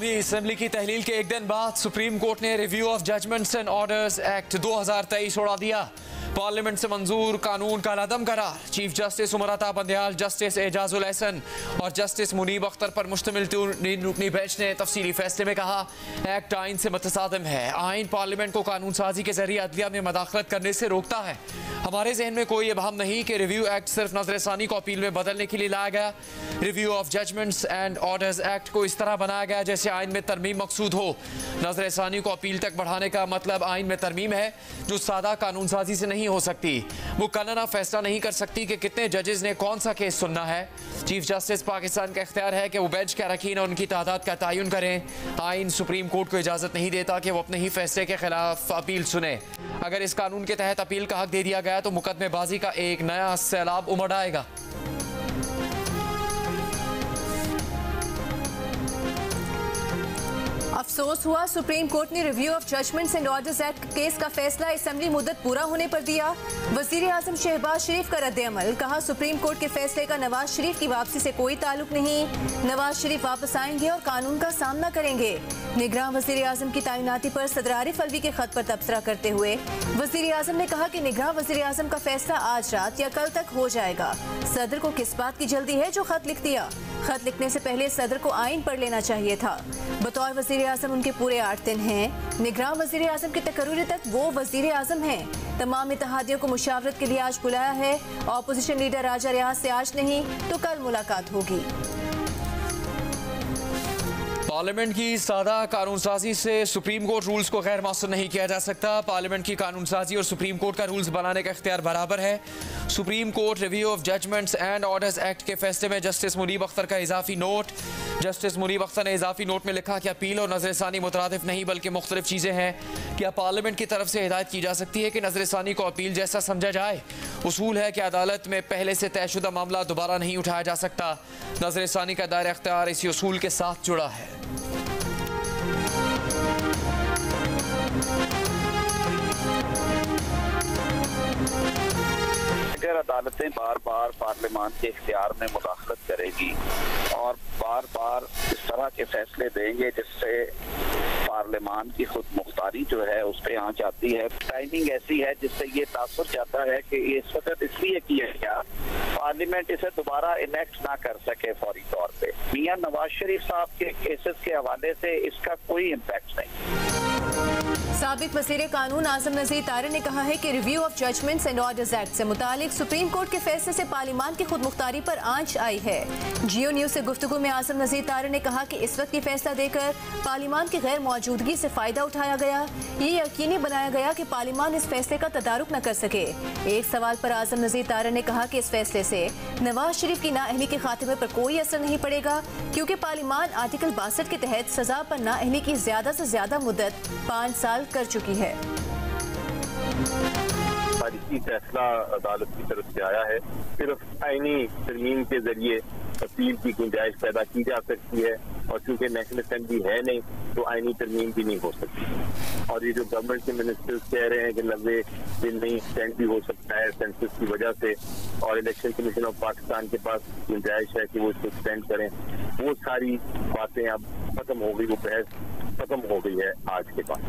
कौमी असम्बली की तहलील के एक दिन बाद सुप्रीम कोर्ट ने review of judgements and orders act 2023 उड़ा दिया। पार्लियामेंट से मंजूर कानून का लदम करार। Chief justice Umar Ata Bandial, justice Ejazul Ehsan और जस्टिस मुनीब अख्तर पर मुश्तमिल तीन रुकनी बेंच ने तफसीली फैसले में कहा, एक्ट आइन से मुतसादिम है। आइन पार्लियामेंट को कानून साजी के जरिए अदलिया में मदाखलत करने से रोकता है। हमारे जहन में कोई इबहम नहीं कि रिव्यू एक्ट सिर्फ नजरसानी को अपील में बदलने के लिए लाया गया। Review of judgements and orders act को इस तरह बनाया गया जैसे आइन में तरमीम मकसूद हो। नजरसानी को अपील तक बढ़ाने का मतलब आइन में तरमीम है जो सादा कानून साजी से नहीं हो सकती। मुकन्ना फैसला नहीं कर सकती कि कितने जजेस ने कौन सा केस सुनना है। चीफ जस्टिस पाकिस्तान का इख्तियार है कि वो बेंच के अरकान और उनकी तादाद का तयन करें। आइन सुप्रीम कोर्ट को इजाज़त नहीं देता कि वो अपने ही फैसले के खिलाफ अपील सुने। अगर इस कानून के तहत अपील का हक दे दिया गया तो मुकदमेबाजी का एक नया सैलाब उमड़ आएगा। अफसोस हुआ, सुप्रीम कोर्ट ने review of judgements and orders act case का फैसला असेंबली मुद्दत पूरा होने पर दिया। वजीर आजम शहबाज शरीफ का रद्द-ए-अमल, कहा सुप्रीम कोर्ट के फैसले का नवाज शरीफ की वापसी से कोई ताल्लुक नहीं। नवाज शरीफ वापस आएंगे और कानून का सामना करेंगे। निगरान वजीर आजम की तैनाती पर सदर आरिफ अलवी के खत पर तबसरा करते हुए वजीर आजम ने कहा कि निगरान वजीर आजम का फैसला आज रात या कल तक हो जाएगा। सदर को किस बात की जल्दी है जो खत लिख दिया? खत लिखने से पहले सदर को आइन पढ़ लेना चाहिए था। बतौर वजीर आजम उनके पूरे 8 दिन हैं। निगरान वजीर आजम की तकर्री तक वो वजीर आजम हैं। तमाम इत्तेहादियों को मुशावरत के लिए आज बुलाया है। ऑपोजिशन लीडर राजा रियाज से आज नहीं तो कल मुलाकात होगी। पार्लियामेंट की सादा कानून साजी से सुप्रीम कोर्ट रूल्स को गैर मौसर नहीं किया जा सकता। पार्लियामेंट की कानून साजी और सुप्रीम कोर्ट का रूल्स बनाने का इख्तियार बराबर है। Supreme court review of judgements and orders act के फैसले में जस्टिस मुनीब अख्तर का इजाफी नोट। जस्टिस मुनीब अख्तर ने इजाफी नोट में लिखा कि अपील और नजरसानी मुतरादिफ नहीं बल्कि मुख्तलिफ चीज़ें हैं। क्या पार्लियामेंट की तरफ से हिदायत की जा सकती है कि नजरसानी को अपील जैसा समझा जाए? उसूल है कि अदालत में पहले से तयशुदा मामला दोबारा नहीं उठाया जा सकता। नजरसानी का दायरा इख्तियार इसी उसूल के साथ जुड़ा है। अगर अदालतें बार बार पार्लियामान के इख्तियार में मुदाखलत करेगी और बार बार इस तरह के फैसले देंगे जिससे पार्लियामान की खुद मुख्तारी जो है उस पर आँच आती है, टाइमिंग ऐसी है जिससे ये तासुर जाता है कि ये इस वक्त इसलिए किया गया पार्लियामेंट इसे दोबारा इनेक्ट ना कर सके फौरी तौर पे। मियां नवाज शरीफ साहब के केसेस के हवाले से इसका कोई इम्पैक्ट नहीं। साबिक वज़ीर कानून आजम नज़ीर तारे ने कहा है कि review of judgements and orders act से मुतालिक सुप्रीम कोर्ट के फैसले से पार्लियामान की खुद मुख्तारी पर आंच आई है। जियो न्यूज़ से गुफ्तगू में आजम नज़ीर तारे ने कहा कि इस वक्त ये फैसला देकर पार्लियामान की गैर मौजूदगी से फ़ायदा उठाया गया। ये यकीनी बनाया गया कि पार्लियामान इस फैसले का तदारुक न कर सके। एक सवाल पर आजम नज़ीर तारे ने कहा कि इस फैसले से नवाज शरीफ की नाअहली के खात्मे पर कोई असर नहीं पड़ेगा क्योंकि पार्लियामान आर्टिकल 62 के तहत सजा पर नाअहली की ज्यादा से ज्यादा मुद्दत 5 साल कर चुकी है। तारीखी फैसला अदालत की तरफ से आया है। सिर्फ आईनी तरमीम के जरिए अपील की गुंजाइश पैदा की जा सकती है और चूंकि नेशनल असेंबली है नहीं तो आईनी तरमीम भी नहीं हो सकती। और ये जो गवर्नमेंट के मिनिस्टर्स कह रहे हैं कि 90 दिन नहीं एक्सटेंड भी हो सकता है सेंसस की वजह से और इलेक्शन कमीशन ऑफ पाकिस्तान के पास गुंजाइश है कि वो इसको एक्सटेंड करें, वो सारी बातें अब खत्म हो गई, वो बहस खत्म हो गई है आज के बाद।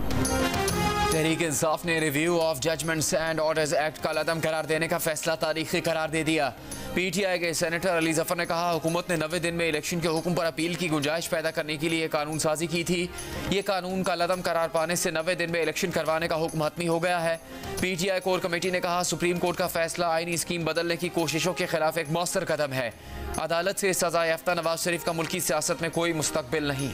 तहरीक इंसाफ ने review of judgements and orders act का लदम करार देने का फैसला तारीखी करार दे दिया। पीटीआई के सेनेटर अली जफर ने कहा, हुकूमत ने 90 दिन में इलेक्शन के हुक्म पर अपील की गुंजाइश पैदा करने के लिए कानून साजी की थी। ये कानून का लदम करार पाने से 90 दिन में इलेक्शन करवाने का हुक्म हतमी हो गया है। पीटीआई कोर कमेटी ने कहा, सुप्रीम कोर्ट का फैसला आईनी स्कीम बदलने की कोशिशों के खिलाफ एक मौसर कदम है। अदालत से सजा याफ्ता नवाज शरीफ का मुल्की सियासत में कोई मुस्तकबिल नहीं।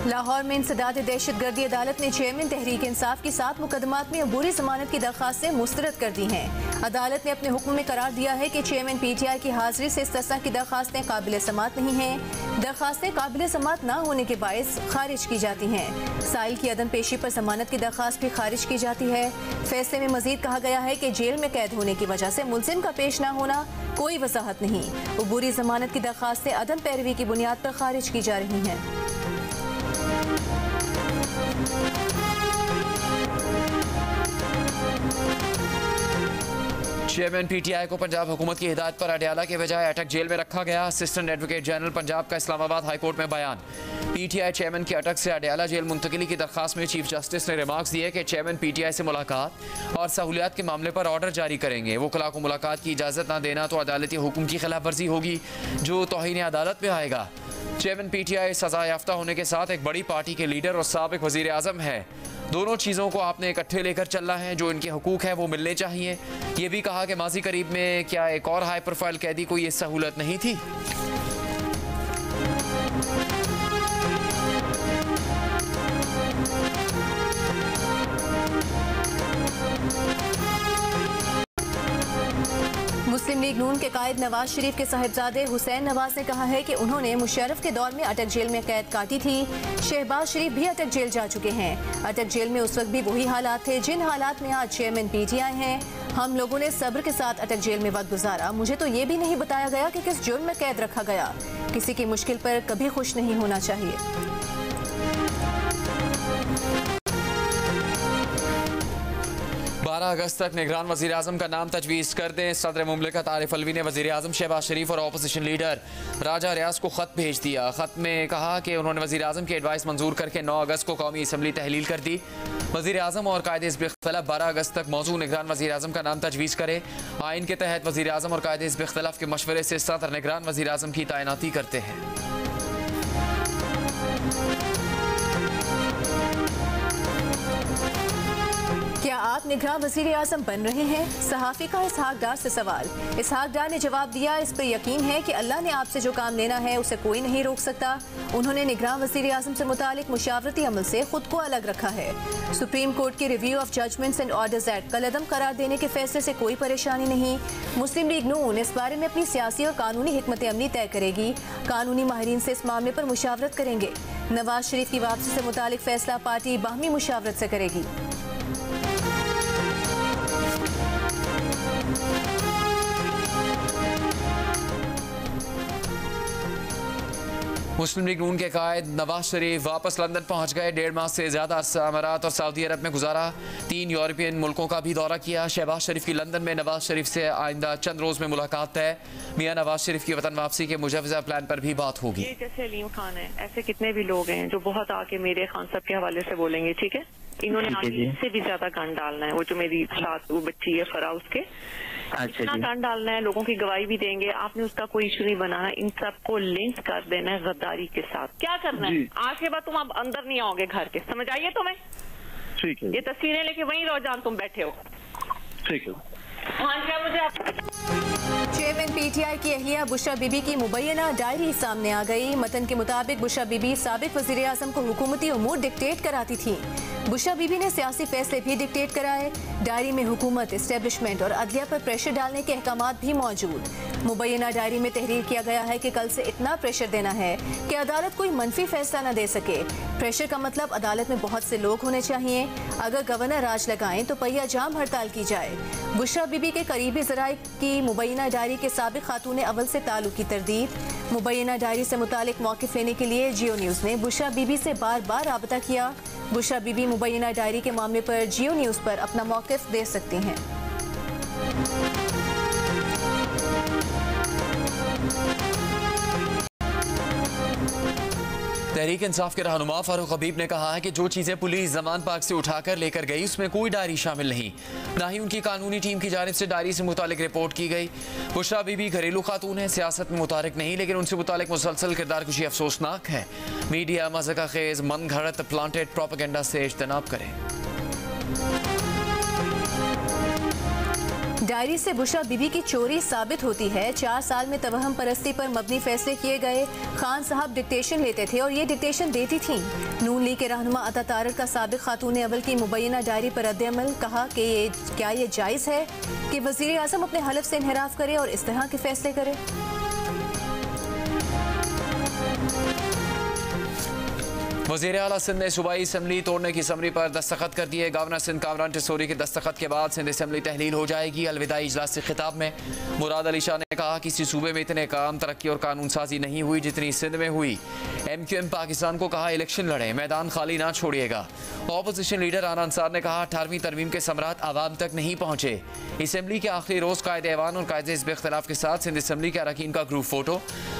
लाहौर में इंसदाद दहशतगर्दी अदालत ने चेयरमैन तहरीक इंसाफ की 7 मुकदमात में अबूरी जमानत की दरखास्तें मुस्तरद कर दी हैं। अदालत ने अपने हुक्म में करार दिया है कि चेयरमैन पीटीआई की हाजिरी से इस्तिस्ना की दरखास्तें काबिल समात नहीं हैं। दरखास्तें काबिल समात न होने के बायस खारिज की जाती हैं। साइल की अदम पेशी पर जमानत की दरखास्त भी खारिज की जाती है। फैसले में मजीद कहा गया है कि जेल में कैद होने की वजह से मुलजिम का पेश न होना कोई वजाहत नहीं। अबूरी जमानत की दरखास्तें अदम पैरवी की बुनियाद पर खारिज की जा रही हैं। चेयरमैन पीटीआई को पंजाब हुकूमत की हिदायत पर अडयाला के बजाय अटक जेल में रखा गया। असिस्टेंट एडवोकेट जनरल पंजाब का इस्लामाबाद हाईकोर्ट में बयान। पीटीआई चेयरमैन की अटक से अडयाला जेल मुंतकिली की दरखास्त में चीफ जस्टिस ने रिमार्क्स दिए कि चेयरमैन पीटीआई से मुलाकात और सहूलियात के मामले पर ऑर्डर जारी करेंगे। वकला को मुलाकात की इजाज़त न देना तो अदालती हुक्म की खिलाफ वर्जी होगी जो तौहीन अदालत में आएगा। चेयरमैन पीटीआई सजा याफ्ता होने के साथ एक बड़ी पार्टी के लीडर और साबिक वजीर आज़म है। दोनों चीज़ों को आपने इकट्ठे लेकर चलना है। जो इनके हुकूक है वो मिलने चाहिए। ये भी कहा कि माजी करीब में क्या एक और हाई प्रोफाइल कैदी को ये सहूलत नहीं थी। मुस्लिम लीग नून के कायद नवाज शरीफ के साहिबजादे हुसैन नवाज ने कहा है कि उन्होंने मुशर्रफ के दौर में अटक जेल में कैद काटी थी। शहबाज शरीफ भी अटक जेल जा चुके हैं। अटक जेल में उस वक्त भी वही हालात थे जिन हालात में आज चेयरमैन पीटीआई हैं। हम लोगों ने सब्र के साथ अटक जेल में वक्त गुजारा। मुझे तो ये भी नहीं बताया गया कि किस जुर्म में कैद रखा गया। किसी की मुश्किल पर कभी खुश नहीं होना चाहिए। 12 अगस्त तक निगरान वज़ीर आज़म का नाम तजवीज़ कर दें। सदर मुमलिकत आरिफ अलवी ने वज़ीर आज़म शहबाज शरीफ और अपोजिशन लीडर राजा रियाज को ख़त भेज दिया। ख़त में कहा कि उन्होंने वज़ीर आज़म की एडवाइस मंजूर करके 9 अगस्त को कौमी असम्बली तहलील कर दी। वज़ीर आज़म और कायदे हिज़्ब इख्तिलाफ 12 अगस्त तक मौजूद निगरान वज़ीर आज़म का नाम तजवीज़ करे। आइन के तहत वज़ीर आज़म और कायदे हिज़्ब इख्तिलाफ के मशवरे से सदर निगरान वज़ीर आज़म की तैनाती करते हैं। क्या आप निगरान वज़ीर आज़म बन रहे हैं? सहाफ़ी का इसहाक डार से सवाल। इसहाक डार ने जवाब दिया, इस पर यकीन है कि अल्लाह ने आपसे जो काम लेना है उसे कोई नहीं रोक सकता। उन्होंने निगरान वज़ीर आज़म से मुतालिक मुशावरती अमल से खुद को अलग रखा है। सुप्रीम कोर्ट की Review of judgements and orders Act कलअदम करार देने के फैसले से कोई परेशानी नहीं। मुस्लिम लीग नून इस बारे में अपनी सियासी और कानूनी हिकमत अमली तय करेगी। कानूनी माहिरीन से इस मामले पर मुशावरत करेंगे। नवाज शरीफ की वापसी से मुतालिक फैसला पार्टी बाहमी मुशावरत से करेगी। मुस्लिम लीग नून के कायद नवाज शरीफ वापस लंदन पहुंच गए। 1.5 माह से ज़्यादा अरसा अमारात और सऊदी अरब में गुजारा। 3 यूरोपियन मुल्कों का भी दौरा किया। शहबाज शरीफ की लंदन में नवाज शरीफ से आइंदा चंद रोज़ में मुलाकात है। मियाँ नवाज शरीफ की वतन वापसी के मुजवजा प्लान पर भी बात होगी। जैसे अलीम खान है, ऐसे कितने भी लोग हैं जो बहुत आके मेरे खान साहब के हवाले से बोलेंगे, ठीक है, इन्होंने आगे इससे भी ज्यादा गंद डालना है। वो जो मेरी साथ वो बच्ची है फरा, उसके इतना गंद डालना है, लोगों की गवाही भी देंगे। आपने उसका कोई इशू नहीं बनाना। इन सबको लिंक कर देना है गद्दारी के साथ। क्या करना है? आज के बाद तुम अब अंदर नहीं आओगे घर के, समझ आइए तुम्हें? ठीक है। ये तस्वीरें लेके वहीं रहो जहाँ तुम बैठे हो। ठीक है। हाँ, क्या मुझे चेयरमैन पीटीआई की अहलिया बुशरा बीबी की मुबैना डायरी सामने आ गई। मतन के मुताबिक बुशरा बीबी साबिक वज़ीर आज़म को हुकूमती उमूर डिक्टेट कराती थी। बुशरा बीबी ने सियासी फैसले भी डिक्टेट कराए। डायरी में हुकूमत, एस्टेब्लिशमेंट और अदलिया पर प्रेशर डालने के अहकामात भी मौजूद। मुबैना डायरी में तहरीर किया गया है कि कल से इतना प्रेशर देना है कि अदालत कोई मनफी फैसला न दे सके। प्रेशर का मतलब अदालत में बहुत से लोग होने चाहिए। अगर गवर्नर राज लगाएं तो पहिया जाम हड़ताल की जाए। बुशरा बीबी के करीबी ज़राए की मुबैना डायरी के साबिक खातून अव्वल से ताल्लुक की तरदीद। मुबैना डायरी से मुतालिक मौक़िफ़ लेने के लिए जियो न्यूज़ ने बुशरा बीबी से बार बार राबता किया। बुशरा बीबी मुबैना डायरी के मामले पर जियो न्यूज़ पर अपना मौक़िफ़ दे सकती हैं। तहरीक इंसाफ के रहनुमा फारूक हबीब ने कहा है कि जो चीज़ें पुलिस जमान पार्क से उठाकर लेकर गई उसमें कोई डायरी शामिल नहीं, ना ही उनकी कानूनी टीम की जानिब से डायरी से मुतालिक रिपोर्ट की गई। बुशरा बीबी घरेलू खातून है, सियासत में मुतारिक नहीं, लेकिन उनसे मुतालिक मुसलसल किरदार कुछ अफसोसनाक है। मीडिया मज़ाक़ खेज़ मन घड़त प्लांटेड प्रोपेगेंडा से इज्तनाब करे। डायरी से बुशरा बीबी की चोरी साबित होती है। 4 साल में तवहम परस्ती पर मबनी फैसले किए गए। खान साहब डिक्टेशन लेते थे और ये डिक्टेशन देती थी। नून लीग के रहनुमा अता तारक का साबिक खातून अव्वल की मुबैना डायरी पर रद्द-ए-अमल। कहा कि क्या ये जायज़ है कि वज़ीर आज़म अपने हलफ से इन्हिराफ करे और इस तरह के फैसले करे? वज़ीर आला सिंध ने सूबाई असम्बली तोड़ने की समरी पर दस्तखत कर दिए। गवर्नर सिंध कामरान टिसोरी के दस्तखत के बाद सिंध असम्बली तहलील हो जाएगी। अलविदाई इजलास से खिताब में मुराद अली शाह ने कहा किसी सूबे में इतने काम, तरक्की और कानून साजी नहीं हुई जितनी सिंध में हुई। MQM पाकिस्तान को कहा इलेक्शन लड़े, मैदान खाली ना छोड़िएगा। ऑपोजिशन लीडर राना अंसार ने कहा 18वीं तरमीम के समरात आवाम तक नहीं पहुंचे। असम्बली के आखिरी रोज कायदे ऐवान और कायदे हिज़्ब इख्तिलाफ के साथ सिंध असम्बली के अरकान का ग्रुप फोटो।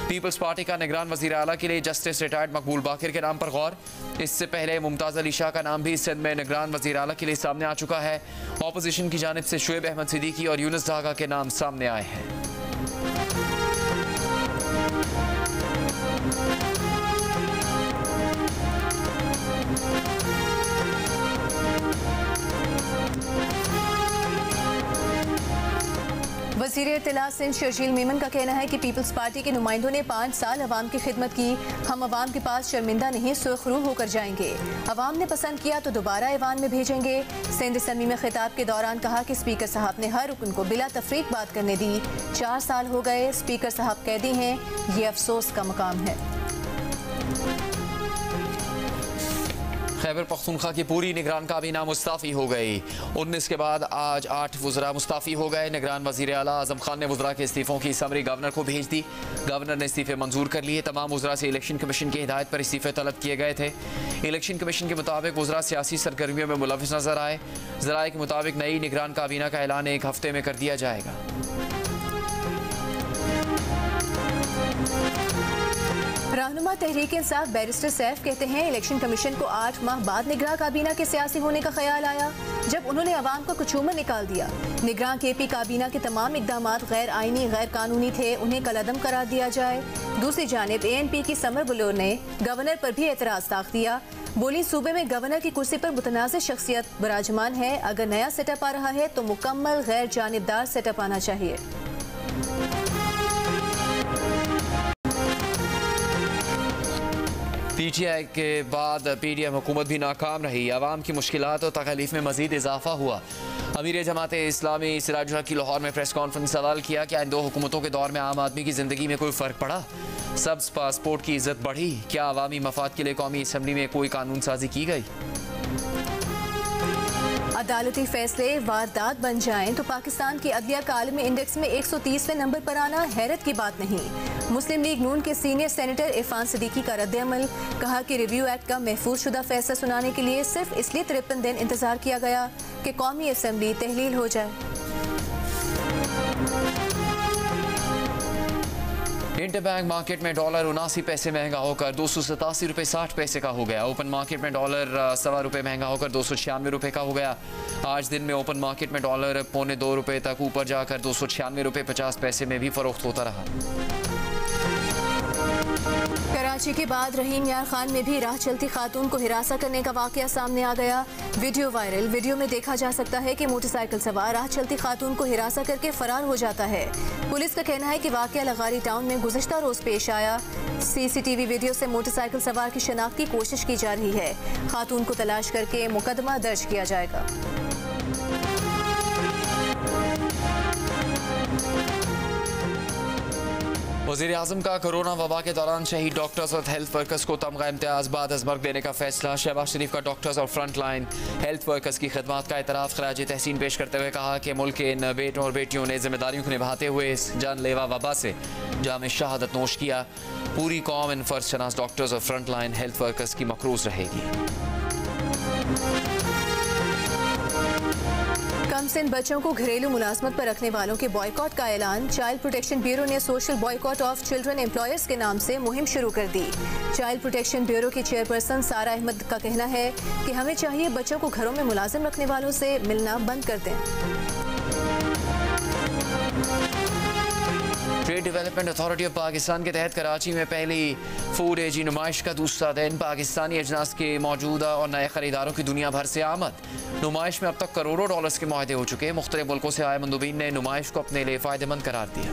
पीपल्स पार्टी का निगरान वज़ीर आला के लिए जस्टिस रिटायर्ड मकबूल बाकिर के नाम पर गौर। इससे पहले मुमताज़ अली शाह का नाम भी सिंध में निगरान वज़ीर आला के लिए सामने आ चुका है। ऑपोजिशन की जानिब से शुएब अहमद सिद्दीकी और यूनुस दागा के नाम सामने आए हैं। वज़ीर इत्तला सिंध शर्जील मेमन का कहना है कि पीपल्स पार्टी के नुमाइंदों ने 5 साल अवाम की खिदमत की। हम अवाम के पास शर्मिंदा नहीं, सुरखरू होकर जाएंगे। अवाम ने पसंद किया तो दोबारा ऐवान में भेजेंगे। सिंध असम्बली में खिताब के दौरान कहा कि स्पीकर साहब ने हर रुकन को बिला तफरीक बात करने दी। 4 साल हो गए, स्पीकर साहब कैदी हैं, ये अफसोस का मकाम है। खैबर पख्तूनख्वा की पूरी निगरान काबीना मुस्ताफ़ी हो गई। 19 के बाद आज 8 वज़रा मुस्ताफ़ी हो गए। निगरान वज़ीर आला आज़म खान ने वज़रा के इस्तीफ़ों की समरी गवर्नर को भेज दी। गवर्नर ने इस्तीफ़े मंजूर कर लिए। तमाम वज़रा से इलेक्शन कमीशन की हिदायत पर इस्तीफ़े तलब किए गए थे। इलेक्शन कमीशन के मुताबिक वज़रा सियासी सरगर्मियों में मुलविस नजर आए। ज़राए के मुताबिक नई निगरान काबीना का ऐलान 1 हफ्ते में कर दिया जाएगा। रहनुमा तहरीक इंसाफ बैरिस्टर सैफ कहते हैं इलेक्शन कमीशन को 8 माह बाद निगरान काबीना के सियासी होने का ख्याल आया जब उन्होंने अवाम का कुचूमर निकाल दिया। निगरान KP काबीना के तमाम इकदामात गैर आईनी, गैर कानूनी थे, उन्हें कलअदम करार दिया जाए। दूसरी जानिब ANP की समर बुलोर ने गवर्नर पर भी एतराज़ दाख दिया। बोली सूबे में गवर्नर की कुर्सी पर मुतनाज़ शख्सियत बराजमान है। अगर नया सेटअप आ रहा है तो मुकम्मल गैर जानिबदार सेटअप आना चाहिए। PTI के बाद PDM हुकूमत भी नाकाम रही। आवाम की मुश्किलात और तकलीफ में मजीद इजाफा हुआ। अमीर जमात इस्लामी सिराजुल हक की लाहौर में प्रेस कॉन्फ्रेंस सवाल किया क्या इन 2 हुकूमतों के दौर में आम आदमी की ज़िंदगी में कोई फ़र्क पड़ा? सब्ज़ पासपोर्ट की इज्जत बढ़ी? क्या अवामी मफाद के लिए कौमी असम्बली में कोई कानून साजी की गई? अदालती फैसले वारदात बन जाएं तो पाकिस्तान की अदलिया का आलमी इंडेक्स में 130वें नंबर पर आना हैरत की बात नहीं। मुस्लिम लीग नून के सीनियर सेनेटर इरफान सिद्दीकी का रद्द-ए-अमल। कहा कि रिव्यू एक्ट का महफूज शुदा फैसला सुनाने के लिए सिर्फ इसलिए 53 दिन इंतजार किया गया कि कौमी असम्बली तहलील हो जाए। इंटरबैंक मार्केट में डॉलर 79 पैसे महंगा होकर 287 रुपये 60 पैसे का हो गया। ओपन मार्केट में डॉलर ₹1.25 महंगा होकर 296 रुपये का हो गया। आज दिन में ओपन मार्केट में डॉलर ₹2.25 रुपये तक ऊपर जाकर 296 रुपये 50 पैसे में भी फरोख्त होता रहा। कराची के बाद रहीम यार खान में भी राह चलती खातून को हिरासा करने का वाकया सामने आ गया। Video viral. वीडियो में देखा जा सकता है कि मोटरसाइकिल सवार राह चलती खातून को हिरासा करके फरार हो जाता है। पुलिस का कहना है कि वाकया लगारी टाउन में गुज़श्ता रोज पेश आया। CCTV वीडियो से मोटरसाइकिल सवार की शनाख्त की कोशिश की जा रही है। खातून को तलाश करके मुकदमा दर्ज किया जाएगा। वज़ीर आज़म का कोरोना वबा के दौरान शहीद डॉक्टर्स और हेल्थ वर्कर्स को तमगा इम्तियाज़ बाद अज़ मर्ग देने का फैसला। शहबाज शरीफ का डॉक्टर्स और फ्रंट लाइन हेल्थ वर्कर्स की खदमात का एतराफ़ खराज तहसीन पेश करते हुए कहा कि मुल्क के इन बेटों और बेटियों ने जिम्मेदारियों को निभाते हुए इस जानलेवा वबा से जाम शहादत नोश किया। पूरी कौम इन फ़र्ज़ शनास डॉक्टर्स और फ्रंट लाइन हेल्थ वर्कर्स की मकरूज़ रहेगी। कमसिन बच्चों को घरेलू मुलाजमत पर रखने वालों के बॉयकॉट का ऐलान। चाइल्ड प्रोटेक्शन ब्यूरो ने social boycott of children employers के नाम से मुहिम शुरू कर दी। चाइल्ड प्रोटेक्शन ब्यूरो की चेयरपर्सन सारा अहमद का कहना है कि हमें चाहिए बच्चों को घरों में मुलाजिम रखने वालों से मिलना बंद कर दें। Trade development authority of Pakistan के तहत कराची में पहली फूड एजी नुमाइश का दूसरा दिन। पाकिस्तानी अजनास के मौजूदा और नए खरीदारों की दुनिया भर से आमद। नुमाइश में अब तक करोड़ों डॉलर्स के मुआहदे हो चुके। मुख्तलिफ मुल्कों से आए मंदूबीन ने नुमाइश को अपने लिए फ़ायदेमंद करार दिया।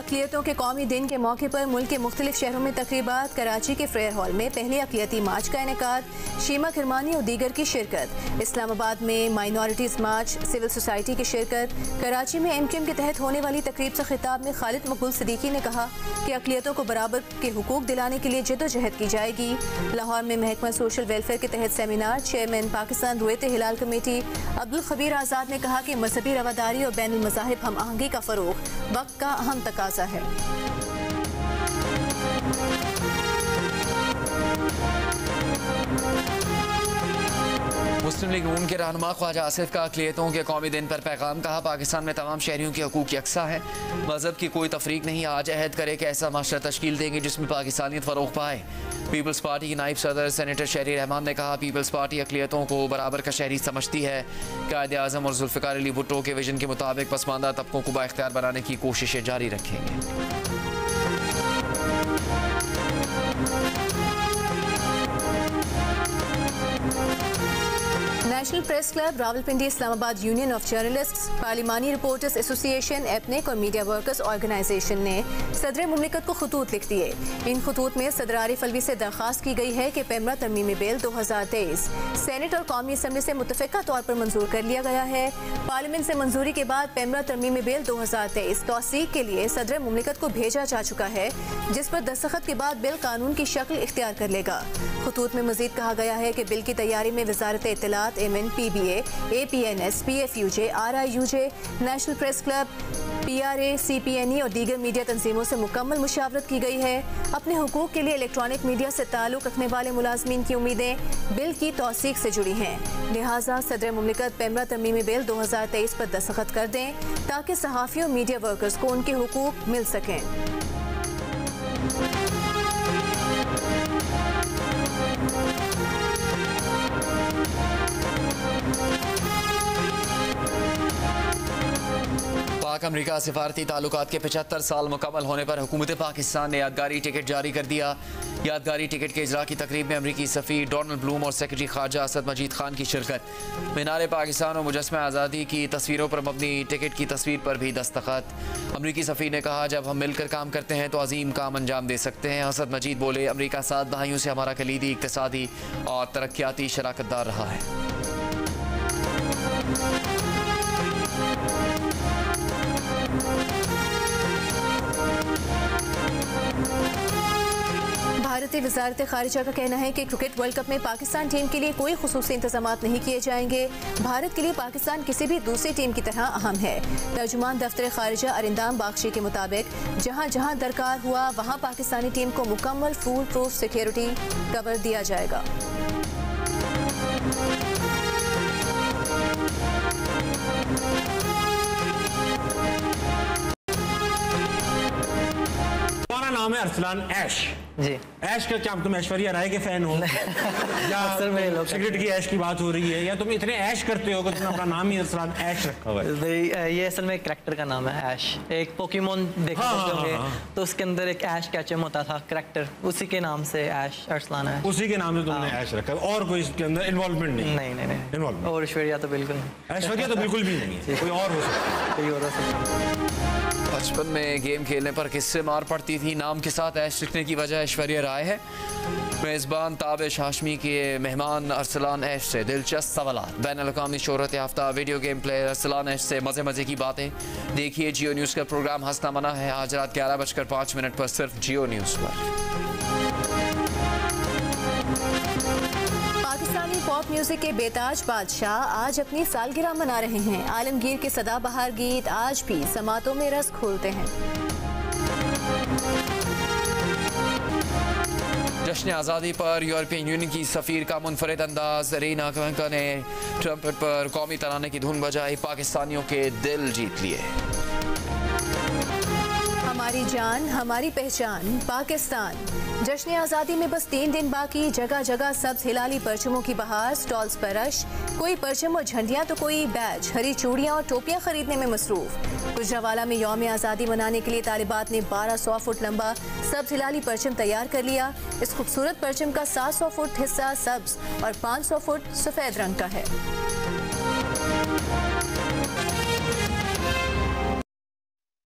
अक़लियतों के कौमी दिन के मौके पर मुल्क के मुख्तलिफ शहरों में तकरीबात। कराची के फेयर हॉल में पहले अक़लियती मार्च का इनेकाद, शीमा किरमानी और दीगर की शिरकत। इस्लामाबाद में माइनॉरिटीज़ मार्च, सिविल सोसाइटी की शिरकत। कराची में MQM के तहत होने वाली तकरीब से खिताब में खालिद मकबूल सिद्दीकी ने कहा कि अक़लियतों को बराबर के हुकूक दिलाने के लिए जद्दोजहद की जाएगी। लाहौर में महकमा सोशल वेलफेयर के तहत सेमिनार। चेयरमैन पाकिस्तान रुयत हिलाल कमेटी अब्दुल खबीर आज़ाद ने कहा कि मजहबी रवादारी और बैनुल मज़ाहिब हम आहंगी का फ़रोग़ वक्त का अहम तकाज़ा है। मुस्लिम लीग नून के रहनुमा ख्वाजा आसिफ का अक़लियतों के कौमी दिन पर पैगाम। कहा पाकिस्तान में तमाम शहरियों के हकूक़ यकसा हैं, मजहब की कोई तफरीक नहीं। आज अहद करे कि ऐसा माशरा तश्कील देंगे जिसमें पाकिस्तानियत फ़रोग़ पाए। पीपल्स पार्टी की नायब सदर सेनेटर शहरी रहमान ने कहा पीपल्स पार्टी अक़लियतों को बराबर का शहरी समझती है। कायदे आज़म और जुल्फ़िकार अली भुट्टो के विजन के मुताबिक पसमानदा तबकों को बाइख्तियार बनाने की कोशिशें जारी रखेंगे। National Press Club, Rawalpindi Islamabad Union of Journalists, पार्लिमानी रिपोर्टर्स एसोसिएशन, एपनेक और मीडिया वर्कर्स ऑर्गेनाइजेशन ने सदर मुमलिकत को खतूत लिख दिए। इन खतूत में सदर आरिफ अलवी से दरख्वास्त की गई है कि पेमरा तरमीमी बिल 2023 सेनेट और कौमी असम्बली से मुतफ़िक़ा तौर पर मंजूर कर लिया गया है। पार्लियामेंट से मंजूरी के बाद पेमरा तरमीमी बिल 2023 तौसीक के लिए सदर मुमलिकत को भेजा जा चुका है, जिस पर दस्तखत के बाद बिल कानून की शक्ल इख्तियार कर लेगा। खतूत में मजीद कहा गया है कि बिल की तैयारी में वजारत इत्तलात, MN, PBA, APNS, PFUJ, RIUJ, national Press club, PRA, CPNE और दीगर मीडिया तंजीमों से मुकम्मल मुशावरत की गई है। अपने हुकूक के लिए इलेक्ट्रॉनिक मीडिया से ताल्लुक़ रखने वाले मुलाजमीन की उम्मीदें बिल की तौसीक से जुड़ी हैं। लिहाजा सदर मुमलिकत पेमरा तरमीमी बिल 2023 पर दस्तखत कर दें ताकि सहाफ़ियों और मीडिया वर्कर्स को उनके हुकूक मिल सकें। पाक अमरीका सिफारती ताल्लुकात के 75 साल मुकम्मल होने पर हुकूमत पाकिस्तान ने यादगारी टिकट जारी कर दिया। यादगारी टिकट के इजरा की तकरीब में अमरीकी सफ़ीर डोनाल्ड ब्लूम और सेक्रेटरी खारजा असद मजीद खान की शिरकत। मीनार पाकिस्तान और मुजस्समा आज़ादी की तस्वीरों पर मबनी टिकट की तस्वीर पर भी दस्तखत। अमरीकी सफ़ीर ने कहा जब हम मिलकर काम करते हैं तो अजीम काम अंजाम दे सकते हैं। असद मजीद बोले अमरीका 7 दहाइयों से हमारा कलीदी इक़्तिसादी और तरक्याती शराकतदार रहा है। भारतीय वज़ारत ख़ारिजा का कहना है कि क्रिकेट वर्ल्ड कप में पाकिस्तान टीम के लिए कोई ख़ुसूसी इंतज़ामात नहीं किए जाएंगे। भारत के लिए पाकिस्तान किसी भी दूसरी टीम की तरह अहम है। तर्जुमान दफ्तर ख़ारिजा अरिंदाम बाख्शी के मुताबिक जहाँ जहाँ दरकार हुआ वहाँ पाकिस्तानी टीम को मुकम्मल फूल प्रूफ सिक्योरिटी कवर दिया जाएगा। नाम है अरसलान ऐश जी। ऐश का क्या तुम ऐश्वर्या राय के फैन हो या सिगरेट की ऐश की बात हो रही है या तुम इतने ऐश करते हो कि तुमने अपना नाम ही अरसलान ऐश रखा हुआ है? ये असल में एक करैक्टर का नाम है ऐश। एक पोकेमोन देखा होंगे तो उसके अंदर एक ऐश कैचम होता था करैक्टर, उसी के नाम से ऐश अरसलान है। उसी के नाम से तुमने ऐश रखा है और कोई इसके अंदर इन्वॉल्वमेंट नहीं? नहीं इन्वॉल्वमेंट और ऐश्वर्या तो बिल्कुल नहीं। ऐश्वर्या तो बिल्कुल भी नहीं है, कोई और हो सकता है, कोई और हो सकता है। बचपन में गेम खेलने पर किससे मार पड़ती थी, नाम के साथ ऐश लिखने की वजह ऐश्वर्या राय है। मेज़बान ताबिश हाशमी के मेहमान अरसलान ऐश से दिलचस्प सवालात। बैनुल-अक़वामी शोहरत याफ्ता वीडियो गेम प्लेयर अरसलान ऐश से मज़े की बातें। देखिए जियो न्यूज़ का प्रोग्राम हंसना मना है आज रात 11:05 पर सिर्फ जियो न्यूज़ पर। पाकिस्तानी पॉप म्यूजिक के बेताज बादशाह आज अपनी सालगिरह मना रहे हैं। आलमगीर के सदाबहार गीत आज भी समातों में रस खोलते हैं। जश्न आज़ादी पर यूरोपियन यूनियन की सफ़ीर का मुनफरिद अंदाज। रीना कवेंका ने ट्रम्पेट पर कौमी तराने की धुन बजाई, पाकिस्तानियों के दिल जीत लिए। हमारी जान हमारी पहचान पाकिस्तान। जश्न आज़ादी में बस 3 दिन बाकी, जगह जगह सब्ज हिलाली परचमों की बहार, स्टॉल्स पर रश, कोई परचम और झंडियाँ तो कोई बैज, हरी चूड़ियाँ और टोपियाँ खरीदने में मसरूफ। गुजरावाला में यौम आज़ादी मनाने के लिए तालिबात ने 1200 फुट लंबा सब्ज हिलाली परचम तैयार कर लिया। इस खूबसूरत परचम का 700 फुट हिस्सा सब्ज और 500 फुट सफ़ेद रंग का है।